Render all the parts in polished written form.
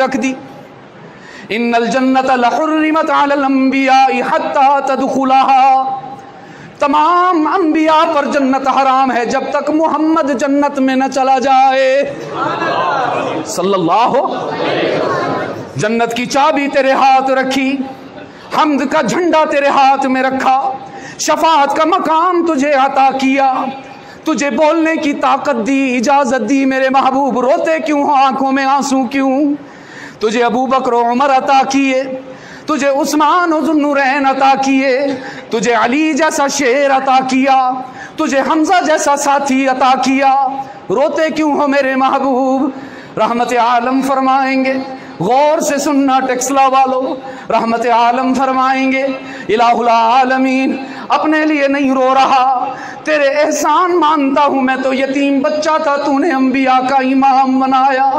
रख दी। इन्नल जन्नत लहुर्रिमत अलल अंबिया हत्ता तदखुलहा, तमाम अंबिया पर जन्नत हराम है जब तक मोहम्मद जन्नत में न चला जाए सल्लल्लाहु। जन्नत की चाबी तेरे हाथ रखी, हम्द का झंडा तेरे हाथ में रखा, शफाअत का मकाम तुझे अता किया, तुझे बोलने की ताकत दी, इजाजत दी। मेरे महबूब रोते क्यों हो, आंखों में आंसू क्यों? तुझे अबू बकर उमर अता किए, तुझे उस्मान और ज़ुन्नुरैन अता किए, तुझे अली जैसा शेर अता किया, तुझे हमजा जैसा साथी अता किया। रोते क्यों हो मेरे महबूब? रहमत आलम फरमाएंगे, गौर से सुनना टेक्सला वालों, रहमत आलम फरमाएंगे इलाहुल आलमीन अपने लिए नहीं रो रहा, तेरे एहसान मानता हूँ। मैं तो यतीम बच्चा था, तूने अंबिया का इमाम बनाया।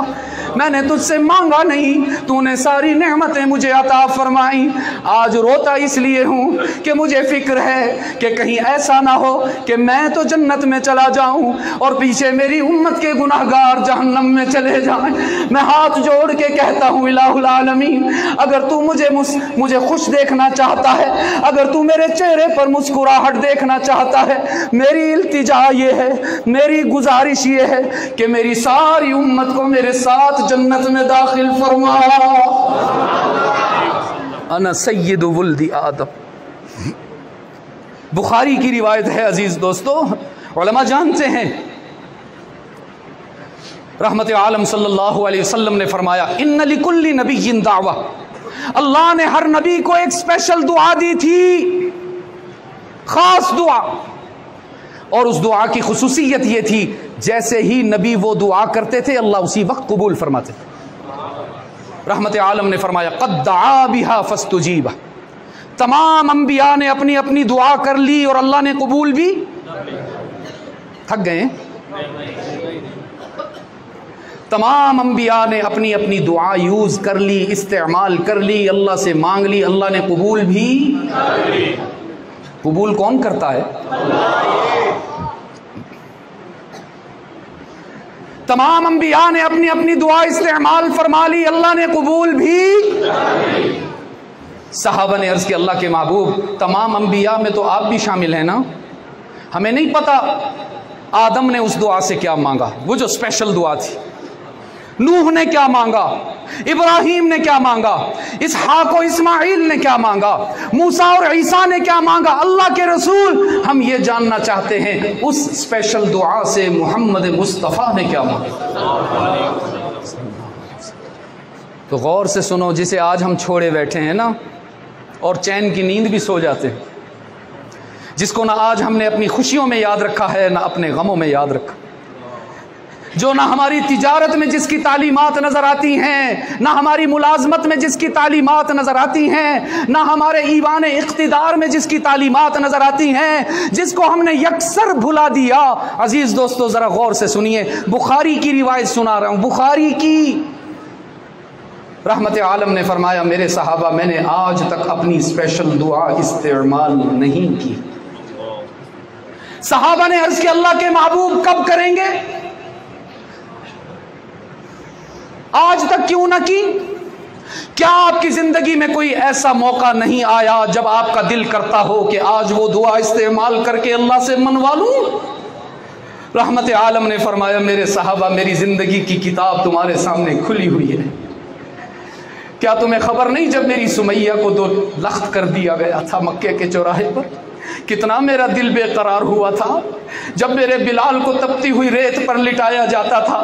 मैंने तुझसे मांगा नहीं, तूने सारी नेमतें मुझे अता फरमाई। आज रोता इसलिए हूँ कि मुझे फिक्र है कि कहीं ऐसा ना हो कि मैं तो जन्नत में चला जाऊँ और पीछे मेरी उम्मत के गुनाहगार जहन्नम में चले जाएं। मैं हाथ जोड़ के कहता हूँ इलाहुल आलमीन, अगर तू मुझे खुश देखना चाहता है, अगर तू मेरे चेहरे पर मुस्कुराहट देखना चाहता है, मेरी इल्तिजा ये है, मेरी गुजारिश ये है कि मेरी सारी उम्मत को मेरे साथ जन्नत में दाखिल फरमा। अना सय्यदु वुल्दी आदम। बुखारी की रिवायत है अजीज दोस्तों, उलमा जानते हैं, रहमत आलम सल्लल्लाहु अलैहि वसल्लम ने फरमाया इन्न लिकुल्ली नबिय्यिन दावा, अल्लाह ने हर नबी को एक स्पेशल दुआ दी थी, खास दुआ। और उस दुआ की खुसूसियत ये थी जैसे ही नबी वो दुआ करते थे अल्लाह उसी वक्त कबूल फरमाते थे। रहमत आलम ने फरमाया क़द दआ बिहा फस्तुजीबा, तमाम अंबिया ने अपनी अपनी दुआ कर ली और अल्लाह ने कबूल भी। थक गए? तमाम अंबिया ने अपनी अपनी दुआ यूज कर ली, इस्तेमाल कर ली, अल्लाह से मांग ली, अल्लाह ने कबूल भी। कबूल कौन करता है? तमाम अंबिया ने अपनी अपनी दुआ इस्तेमाल फरमा ली, अल्लाह ने कबूल भी। सहाबा ने अर्ज किया अल्लाह के महबूब, तमाम अंबिया में तो आप भी शामिल हैं ना? हमें नहीं पता आदम ने उस दुआ से क्या मांगा, वो जो स्पेशल दुआ थी। नूह ने क्या मांगा, इब्राहिम ने क्या मांगा, इसहाक और इस्माइल ने क्या मांगा, मूसा और ईसा ने क्या मांगा। अल्लाह के रसूल, हम ये जानना चाहते हैं उस स्पेशल दुआ से मोहम्मद मुस्तफ़ा ने क्या मांगा। तो गौर से सुनो, जिसे आज हम छोड़े बैठे हैं ना और चैन की नींद भी सो जाते हैं, जिसको ना आज हमने अपनी खुशियों में याद रखा है ना अपने गमों में याद रखा, जो ना हमारी तिजारत में जिसकी तालीमात नज़र आती हैं, ना हमारी मुलाजमत में जिसकी तालीमात नज़र आती हैं, ना हमारे ईवान इख्तिदार में जिसकी तालीमात नज़र आती हैं, जिसको हमने यकसर भुला दिया। अजीज़ दोस्तों ज़रा गौर से सुनिए, बुखारी की रिवायत सुना रहा हूँ, बुखारी की। रहमत आलम ने फरमाया मेरे सहाबा, मैंने आज तक अपनी स्पेशल दुआ इस्तेमाल नहीं की। सहाबा ने अर्ज़ किया अल्लाह के महबूब कब करेंगे? आज तक क्यों ना की? क्या आपकी जिंदगी में कोई ऐसा मौका नहीं आया जब आपका दिल करता हो कि आज वो दुआ इस्तेमाल करके अल्लाह से मनवा लूं? रहमत आलम ने फरमाया मेरे सहाबा, मेरी जिंदगी की किताब तुम्हारे सामने खुली हुई है। क्या तुम्हें खबर नहीं, जब मेरी सुमैया को 2 लख्त कर दिया गया था मक्के के चौराहे पर, कितना मेरा दिल बेकरार हुआ था। जब मेरे बिलाल को तपती हुई रेत पर लिटाया जाता था,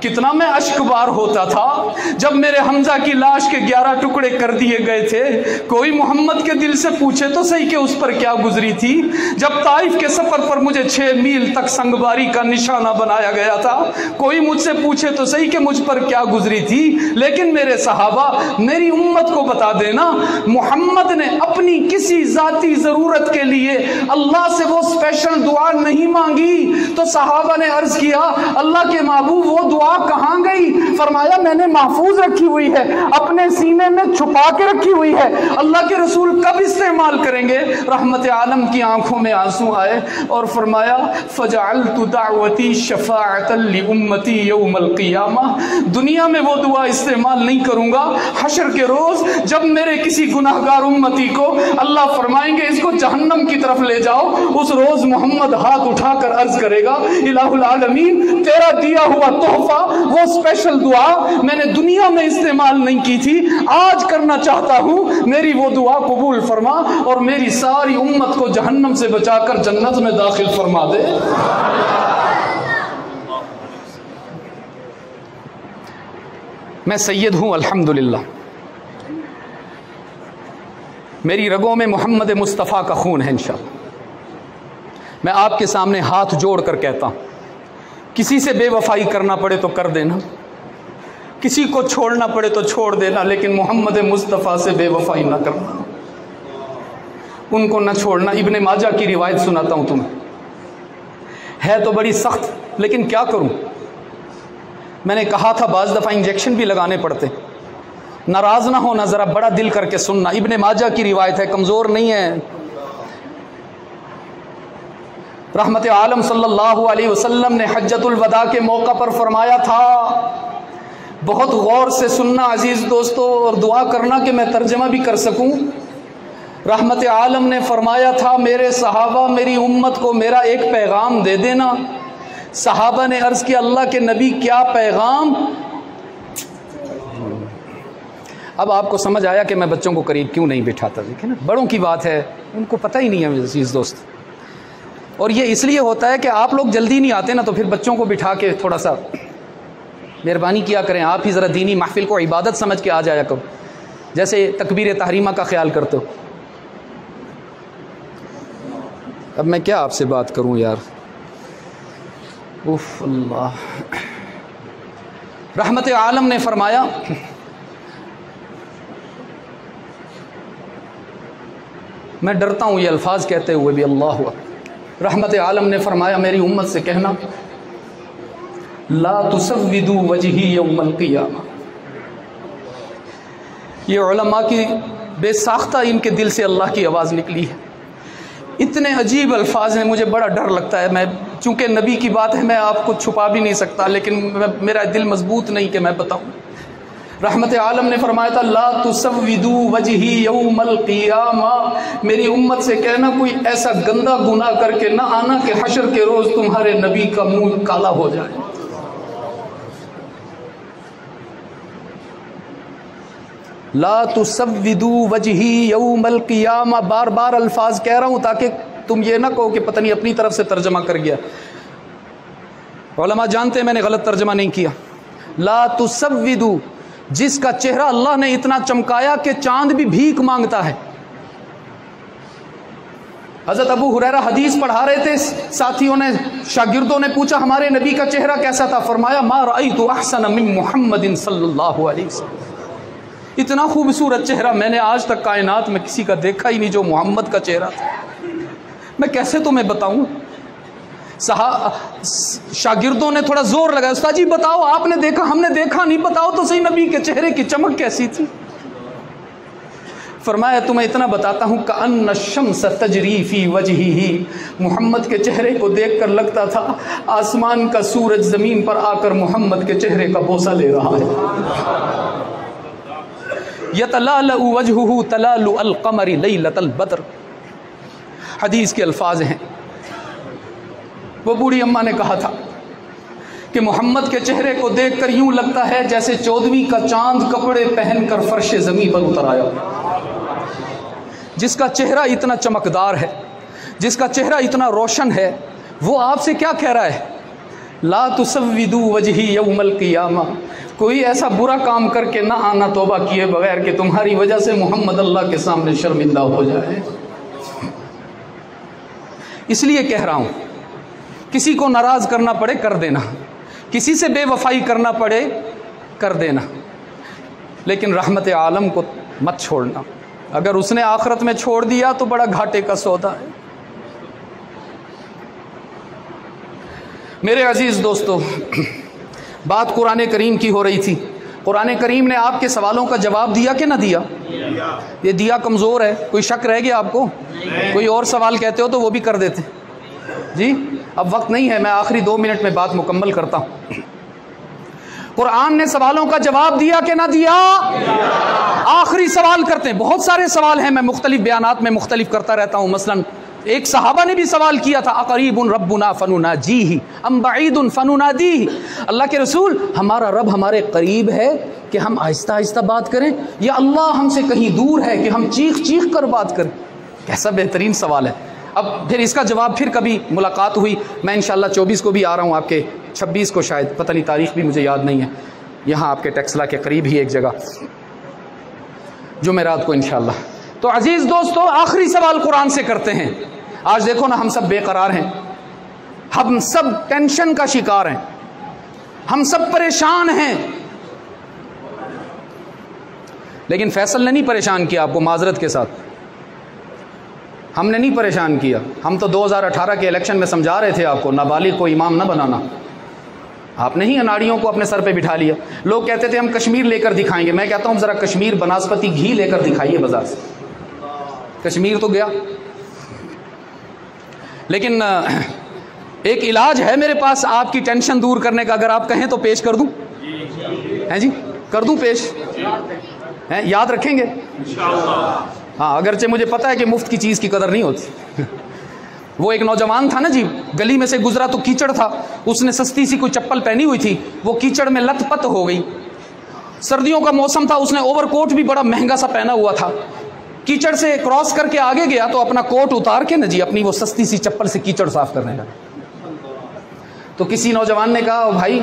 कितना मैं अश्कबार होता था। जब मेरे हमजा की लाश के 11 टुकड़े कर दिए गए थे, कोई मोहम्मद के दिल से पूछे तो सही कि उस पर क्या गुजरी थी। जब ताइफ के सफर पर मुझे 6 मील तक संगबारी का निशाना बनाया गया था, कोई मुझसे पूछे तो सही कि मुझ पर क्या गुजरी थी। लेकिन मेरे सहाबा, मेरी उम्मत को बता देना, मोहम्मद ने अपनी किसी जाती जरूरत के लिए अल्लाह से वो स्पेशल दुआ नहीं मांगी। तो सहाबा ने अर्ज किया, अल्लाह के महबूब वो दुआ कहाँ गई? फरमाया मैंने महफूज रखी हुई है, अपने सीने में छुपा के रखी हुई है, अल्लाह के रसूल कब इस्तेमाल करेंगे? रहमत आलम की आंखों में आंसू आए और फरमाया फजअलतु दावती शफाअतन लिउम्मती यौमल क़ियामा। दुनिया में वो दुआ इस्तेमाल नहीं करूंगा, हशर के रोज जब मेरे किसी गुनाहगार उम्मती को अल्लाह फरमाएंगे इसको जहन्नम की तरफ ले जाओ, उस रोज मोहम्मद हाथ उठाकर अर्ज करेगा, इलाहुल आलमीन तेरा दिया हुआ तोहफा वो स्पेशल दुआ मैंने दुनिया में इस्तेमाल नहीं की थी, आज करना चाहता हूं, मेरी वो दुआ कबूल फरमा और मेरी सारी उम्मत को जहन्नम से बचाकर जन्नत में दाखिल फरमा दे। मैं सैयद हूं अल्हम्दुलिल्लाह, मेरी रगों में मोहम्मद मुस्तफ़ा का खून है इंशाअल्लाह। मैं आपके सामने हाथ जोड़कर कहता हूं, किसी से बेवफाई करना पड़े तो कर देना, किसी को छोड़ना पड़े तो छोड़ देना, लेकिन मोहम्मद मुस्तफ़ा से बेवफाई ना करना, उनको ना छोड़ना। इब्ने माजा की रिवायत सुनाता हूं तुम्हें, है तो बड़ी सख्त लेकिन क्या करूं। मैंने कहा था बाज़ दफ़ा इंजेक्शन भी लगाने पड़ते, नाराज़ ना होना, ज़रा बड़ा दिल करके सुनना। इब्ने माजा की रिवायत है, कमज़ोर नहीं है। रहमत आलम सल्लल्लाहु अलैहि वसल्लम ने हज्जतुल वदा के मौका पर फरमाया था, बहुत गौर से सुनना अजीज़ दोस्तों और दुआ करना कि मैं तर्जमा भी कर सकूं। रहमत आलम ने फरमाया था, मेरे सहाबा मेरी उम्मत को मेरा एक पैगाम दे देना। सहाबा ने अर्ज़ किया, अल्लाह के नबी क्या पैगाम? अब आपको समझ आया कि मैं बच्चों को करीब क्यों नहीं बिठाता। देखिए ना, बड़ों की बात है, उनको पता ही नहीं है अजीज़ दोस्त। और ये इसलिए होता है कि आप लोग जल्दी नहीं आते ना, तो फिर बच्चों को बिठा के थोड़ा सा मेहरबानी किया करें, आप ही ज़रा दीनी महफिल को इबादत समझ के आ जाया करो, जैसे तकबीर तहरीमा का ख्याल करते हो। अब मैं क्या आपसे बात करूं यार, उफ अल्लाह। रहमत आलम ने फरमाया, मैं डरता हूं ये अल्फाज कहते हुए भी, अल्लाह हुआ। रहमत आलम ने फरमाया, मेरी उम्मत से कहना, ला तुसव्विदू वजही यौमल क़ियामा। ये उलमा की बेसाख्ता इनके दिल से अल्लाह की आवाज़ निकली है। इतने अजीब अल्फाज हैं, मुझे बड़ा डर लगता है। मैं चूँकि नबी की बात है, मैं आपको छुपा भी नहीं सकता, लेकिन मेरा दिल मजबूत नहीं कि मैं बताऊँ। रहमत आलम ने फरमाया था, ला तुसव्विदू वजही यौमल क़ियामा। मेरी उम्मत से कहना, कोई ऐसा गंदा गुनाह करके ना आना कि हशर के रोज़ तुम्हारे नबी का मुंह काला हो जाए। ला तुसव्विदू वजही यौमल क़ियामा। बार बार अल्फाज कह रहा हूँ ताकि तुम ये ना कहो कि पता नहीं अपनी तरफ से तर्जमा कर गया। उलमा जानते हैं मैंने गलत तर्जमा नहीं किया। ला तुसव्विदू, जिसका चेहरा अल्लाह ने इतना चमकाया कि चांद भी भीख मांगता है। हज़रत अबू हुरैरा हदीस पढ़ा रहे थे, साथियों ने, शागिर्दों ने पूछा हमारे नबी का चेहरा कैसा था? फरमाया, मा रअयतु अहसन मिन मुहम्मदिन सल्लल्लाहु अलैहि वसल्लम। इतना खूबसूरत चेहरा मैंने आज तक कायनात में किसी का देखा ही नहीं जो मोहम्मद का चेहरा था। मैं कैसे तुम्हें बताऊं? शागिर्दों ने थोड़ा जोर लगाया, उस्ताद जी बताओ, आपने देखा, हमने देखा नहीं, बताओ तो सही नबी के चेहरे की चमक कैसी थी? फरमाया, तुम्हें इतना बताता हूँ, कअन्न शम्स तजरी फी वजहिही। मोहम्मद के चेहरे को देखकर लगता था आसमान का सूरज जमीन पर आकर मोहम्मद के चेहरे का बोसा ले रहा है। यतलालु वजहुहु तलालु अल क़मरी लैलतल बद्र। हदीस के अल्फाज हैं। वो बूढ़ी अम्मा ने कहा था कि मोहम्मद के चेहरे को देखकर यूं लगता है जैसे 14वीं का चांद कपड़े पहनकर फर्श ज़मीन पर उतर आया। जिसका चेहरा इतना चमकदार है, जिसका चेहरा इतना रोशन है, वो आपसे क्या कह रहा है? ला तुसव्विदू वजही यौमल क़ियामा। कोई ऐसा बुरा काम करके ना आना तौबा किए बगैर कि तुम्हारी वजह से मोहम्मद अल्लाह के सामने शर्मिंदा हो जाए। इसलिए कह रहा हूँ, किसी को नाराज़ करना पड़े कर देना, किसी से बेवफाई करना पड़े कर देना, लेकिन रहमत आलम को मत छोड़ना। अगर उसने आखिरत में छोड़ दिया तो बड़ा घाटे का सौदा है। मेरे अजीज़ दोस्तों, बात कुरान करीम की हो रही थी। कुरान करीम ने आपके सवालों का जवाब दिया कि ना दिया? ये दिया कमज़ोर है। कोई शक रह गया आपको? कोई और सवाल कहते हो तो वो भी कर देते जी। अब वक्त नहीं है, मैं आखिरी 2 मिनट में बात मुकम्मल करता हूँ। कुरान ने सवालों का जवाब दिया कि ना दिया? आखिरी सवाल करते हैं। बहुत सारे सवाल हैं, मैं मुख्तलिफ बयानात में मुख्तलिफ करता रहता हूँ। मसलन एक सहाबा ने भी सवाल किया था, अक़रीबुन रब्बुना फ़नुनाजीही अम बईदुन फ़नुनादीही। अल्लाह के रसूल, हमारा रब हमारे करीब है कि हम आहिस्ता आहिस्ता बात करें, या अल्लाह हमसे कहीं दूर है कि हम चीख चीख कर बात करें? कैसा बेहतरीन सवाल है। अब फिर इसका जवाब फिर कभी मुलाकात हुई। मैं इंशाअल्लाह 24 को भी आ रहा हूँ, आपके 26 को शायद, पता नहीं तारीख़ भी मुझे याद नहीं है, यहाँ आपके टेक्सला के करीब ही एक जगह, जुमेरात को इंशाअल्लाह। तो अजीज़ दोस्तों, आखिरी सवाल कुरान से करते हैं। आज देखो ना, हम सब बेकरार हैं, हम सब टेंशन का शिकार हैं, हम सब परेशान हैं। लेकिन फैसल ने नहीं परेशान किया आपको, माजरत के साथ हमने नहीं परेशान किया। हम तो 2018 के इलेक्शन में समझा रहे थे आपको, नाबालिग को इमाम ना बनाना। आपने ही अनाड़ियों को अपने सर पे बिठा लिया। लोग कहते थे हम कश्मीर लेकर दिखाएंगे। मैं कहता हूँ ज़रा कश्मीर बनास्पति घी लेकर दिखाइए बाजार से। कश्मीर तो गया, लेकिन एक इलाज है मेरे पास आपकी टेंशन दूर करने का। अगर आप कहें तो पेश कर दूं? हैं जी, कर दूं पेश? हैं, याद रखेंगे? हाँ, अगरचे मुझे पता है कि मुफ्त की चीज़ की कदर नहीं होती। वो एक नौजवान था ना जी, गली में से गुजरा तो कीचड़ था, उसने सस्ती सी कोई चप्पल पहनी हुई थी, वो कीचड़ में लथपथ हो गई। सर्दियों का मौसम था, उसने ओवरकोट भी बड़ा महंगा सा पहना हुआ था। कीचड़ से क्रॉस करके आगे गया तो अपना कोट उतार के ना जी अपनी वो सस्ती सी चप्पल से कीचड़ साफ करने लगा। तो किसी नौजवान ने कहा, भाई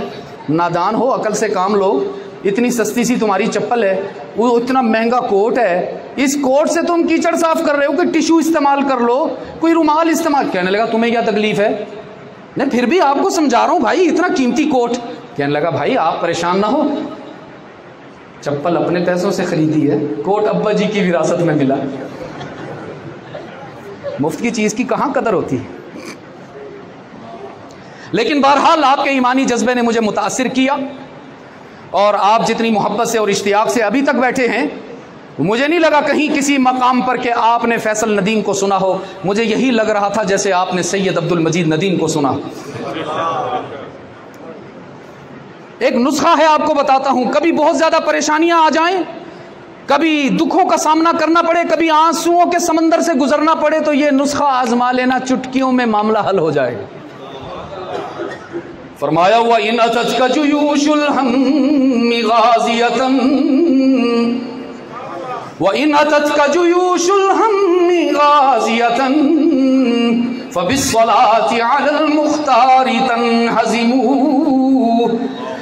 नादान हो, अकल से काम लो, इतनी सस्ती सी तुम्हारी चप्पल है, वो इतना महंगा कोट है, इस कोट से तुम कीचड़ साफ कर रहे हो, कि टिश्यू इस्तेमाल कर लो, कोई रुमाल इस्तेमाल। कहने लगा तुम्हें क्या तकलीफ है? नहीं, फिर भी आपको समझा रहा हूँ भाई, इतना कीमती कोट। कहने लगा भाई आप परेशान ना हो, चप्पल अपने पैसों से खरीदी है, कोट अब्बा जी की विरासत में मिला। मुफ्त की चीज़ की कहाँ कदर होती है। लेकिन बहरहाल आपके ईमानी जज्बे ने मुझे मुतासिर किया, और आप जितनी मोहब्बत से और इश्तियाक से अभी तक बैठे हैं, मुझे नहीं लगा कहीं किसी मकाम पर कि आपने फैसल नदीम को सुना हो। मुझे यही लग रहा था जैसे आपने सैयद अब्दुल मजीद नदीम को सुना। एक नुस्खा है, आपको बताता हूं। कभी बहुत ज्यादा परेशानियां आ जाएं, कभी दुखों का सामना करना पड़े, कभी आंसुओं के समंदर से गुजरना पड़े, तो ये नुस्खा आजमा लेना, चुटकियों में मामला हल हो जाएगा। फरमाया हुआ, इन अततका जुयूशुल हम्मी गाज़ियतन व इन अततका जुयूशुल हम्मी गाज़ियतन फबिस्सलाति अलल मुख्तारी तनहज़िमू।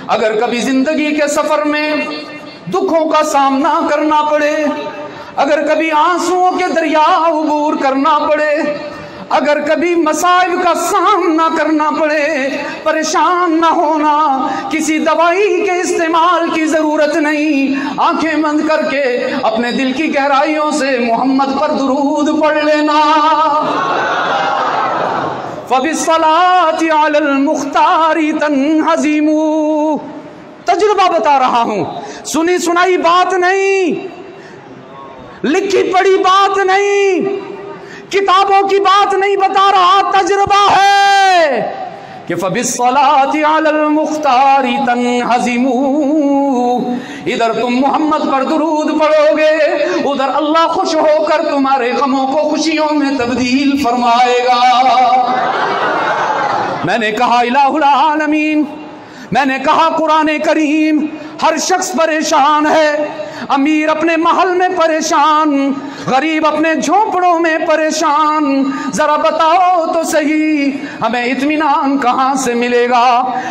अगर कभी जिंदगी के सफर में दुखों का सामना करना पड़े, अगर कभी आंसुओं के दरिया उबूर करना पड़े, अगर कभी मसाइब का सामना करना पड़े, परेशान ना होना, किसी दवाई के इस्तेमाल की जरूरत नहीं। आंखें बंद करके अपने दिल की गहराइयों से मोहम्मद पर दुरूद पढ़ लेना। फबिस्सलाति अलल मुख्तारी तनहज़िमू। तजुर्बा बता रहा हूं, सुनी सुनाई बात नहीं, लिखी पढ़ी बात नहीं, किताबों की बात नहीं बता रहा, तजुर्बा है कि फबिस्सलाति अलल मुख्तारी तनहज़िमू। इधर तुम मोहम्मद पर दुरूद पढ़ोगे, उधर अल्लाह खुश होकर तुम्हारे गमों को खुशियों में तब्दील फरमाएगा। मैंने कहा इलाहुल आलमीन, मैंने कहा कुरान करीम, हर शख्स परेशान है। अमीर अपने महल में परेशान, गरीब अपने झोंपड़ों में परेशान। जरा बताओ तो सही, हमें इत्मीनान कहाँ से मिलेगा,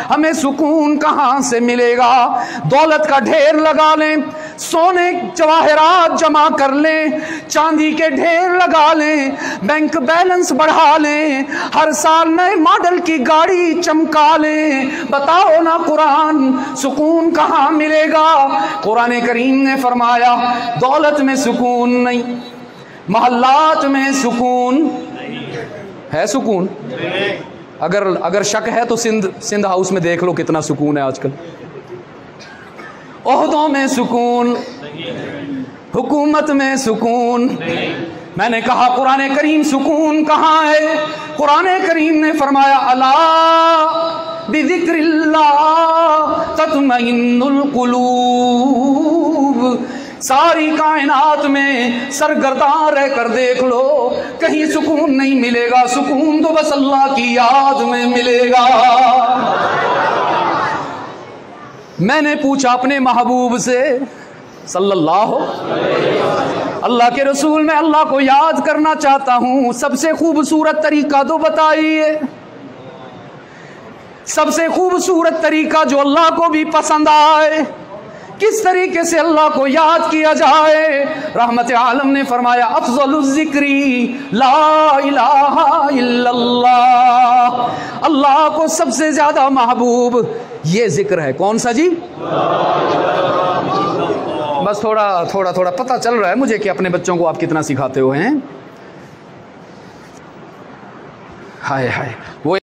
हमें सुकून कहाँ से मिलेगा। दौलत का ढेर लगा लें, सोने जवाहरात जमा कर लें, चांदी के ढेर लगा लें, बैंक बैलेंस बढ़ा लें, हर साल नए मॉडल की गाड़ी चमका लें, बताओ ना कुरान, सुकून कहाँ मिलेगा। कुरान करीम ने फरमाया, दौलत में सुकून नहीं, मोहल्लात में सुकून है। सुकून अगर शक है तो सिंध हाउस में देख लो कितना सुकून है आजकल। ओहदों में सुकून, हुकूमत में सुकून। मैंने कहा कुरान करीम सुकून कहाँ है? कुरान करीम ने फरमाया अला बिज़िक्रिल्लाह तत्मइन्नुल कुलूब। सारी कायनात में सरगर्दान रह कर देख लो, कहीं सुकून नहीं मिलेगा। सुकून तो बस अल्लाह की याद में मिलेगा। मैंने पूछा अपने महबूब से सल्लल्लाहु, अल्लाह के रसूल, मैं अल्लाह को याद करना चाहता हूँ, सबसे खूबसूरत तरीका तो बताइए, सबसे खूबसूरत तरीका जो अल्लाह को भी पसंद आए, किस तरीके से अल्लाह को याद किया जाए? रहमत आलम ने फरमाया अफज़लुज़ ज़िक्री ला इलाहा इल्लल्लाह। अल्लाह को सबसे ज्यादा महबूब ये जिक्र है। कौन सा जी? बस थोड़ा पता चल रहा है मुझे कि अपने बच्चों को आप कितना सिखाते हो हैं। हाय हाय, वो